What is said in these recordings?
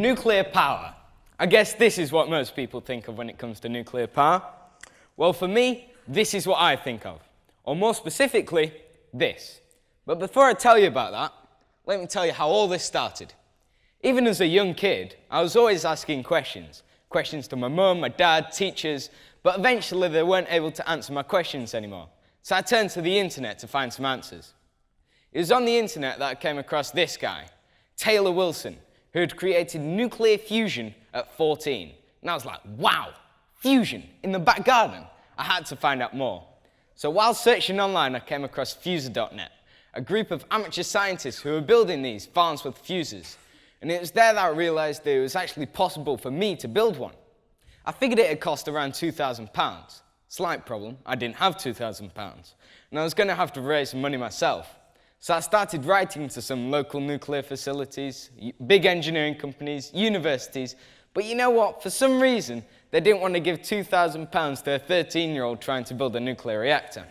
Nuclear power. I guess this is what most people think of when it comes to nuclear power. Well, for me, this is what I think of. Or more specifically, this. But before I tell you about that, let me tell you how all this started. Even as a young kid, I was always asking questions. Questions to my mum, my dad, teachers, but eventually they weren't able to answer my questions anymore. So I turned to the internet to find some answers. It was on the internet that I came across this guy, Taylor Wilson, who had created nuclear fusion at 14. And I was like, wow, fusion in the back garden. I had to find out more. So while searching online, I came across fuser.net, a group of amateur scientists who were building these farms with fuses. And it was there that I realized that it was actually possible for me to build one. I figured it would cost around £2,000. Slight problem, I didn't have £2,000. And I was going to have to raise some money myself. So I started writing to some local nuclear facilities, big engineering companies, universities, but you know what? For some reason, they didn't want to give £2,000 to a 13-year-old trying to build a nuclear reactor.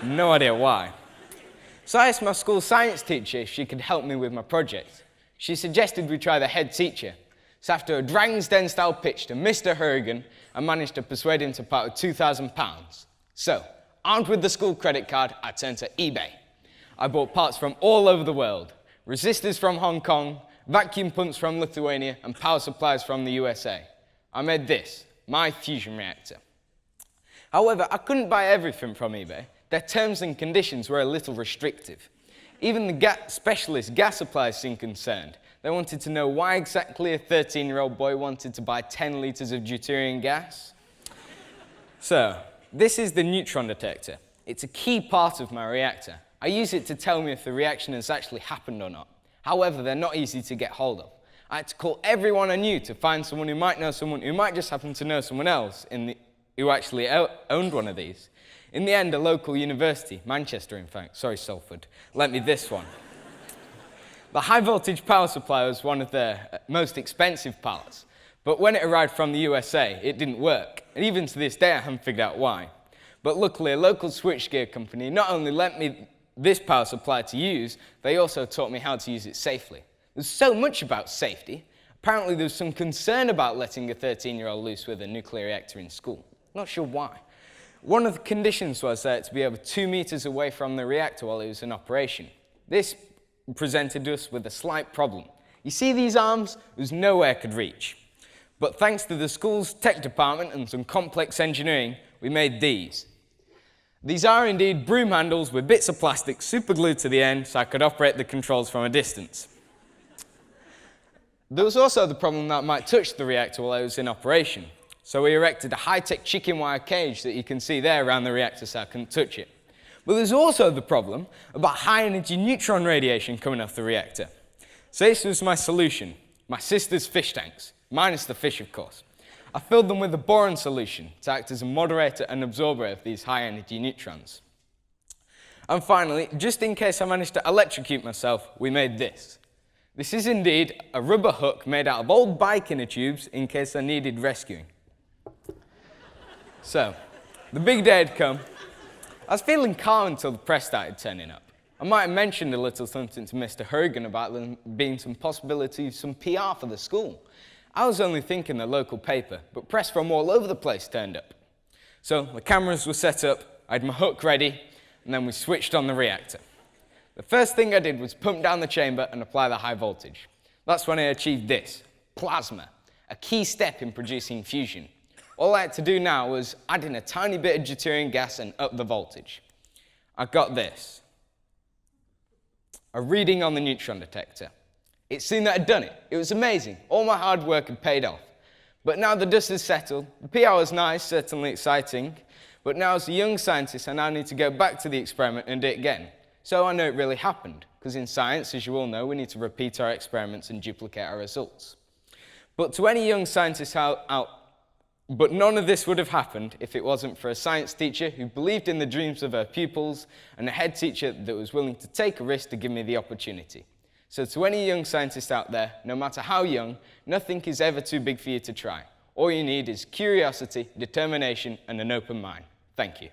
No idea why. So I asked my school science teacher if she could help me with my project. She suggested we try the head teacher. So after a Dragon's Den-style pitch to Mr. Hurrigan, I managed to persuade him to part with £2,000. So, armed with the school credit card, I turned to eBay. I bought parts from all over the world, resistors from Hong Kong, vacuum pumps from Lithuania, and power supplies from the USA. I made this, my fusion reactor. However, I couldn't buy everything from eBay. Their terms and conditions were a little restrictive. Even the specialist gas suppliers seemed concerned. They wanted to know why exactly a 13-year-old boy wanted to buy 10 litres of deuterium gas. So, this is the neutron detector. It's a key part of my reactor. I use it to tell me if the reaction has actually happened or not. However, they're not easy to get hold of. I had to call everyone I knew to find someone who might know someone who might just happen to know someone else who actually owned one of these. In the end, a local university, Manchester in fact, sorry Salford, lent me this one. The high voltage power supply was one of their most expensive parts, but when it arrived from the USA, it didn't work. And even to this day, I haven't figured out why. But luckily, a local switchgear company not only lent me this power supply to use, they also taught me how to use it safely. There's so much about safety. Apparently, there was some concern about letting a 13-year-old loose with a nuclear reactor in school. Not sure why. One of the conditions was that to be over 2 meters away from the reactor while it was in operation. This presented us with a slight problem. You see these arms? There's nowhere I could reach. But thanks to the school's tech department and some complex engineering, we made these. These are indeed broom handles with bits of plastic superglued to the end so I could operate the controls from a distance. There was also the problem that I might touch the reactor while it was in operation. So we erected a high-tech chicken wire cage that you can see there around the reactor so I couldn't touch it. But there's also the problem about high-energy neutron radiation coming off the reactor. So this was my solution, my sister's fish tanks, minus the fish of course. I filled them with a boron solution to act as a moderator and absorber of these high-energy neutrons. And finally, just in case I managed to electrocute myself, we made this. This is indeed a rubber hook made out of old bike inner tubes in case I needed rescuing. So, the big day had come. I was feeling calm until the press started turning up. I might have mentioned a little something to Mr. Hurrigan about there being some possibility of some PR for the school. I was only thinking the local paper, but press from all over the place turned up. So the cameras were set up, I had my hook ready, and then we switched on the reactor. The first thing I did was pump down the chamber and apply the high voltage. That's when I achieved this, plasma, a key step in producing fusion. All I had to do now was add in a tiny bit of deuterium gas and up the voltage. I got this, a reading on the neutron detector. It seemed that I'd done it. It was amazing. All my hard work had paid off. But now the dust has settled. The PR was nice, certainly exciting. But now as a young scientist, I now need to go back to the experiment and do it again. So I know it really happened. Because in science, as you all know, we need to repeat our experiments and duplicate our results. But to any young scientist but none of this would have happened if it wasn't for a science teacher who believed in the dreams of her pupils and a head teacher that was willing to take a risk to give me the opportunity. So to any young scientist out there, no matter how young, nothing is ever too big for you to try. All you need is curiosity, determination, and an open mind. Thank you.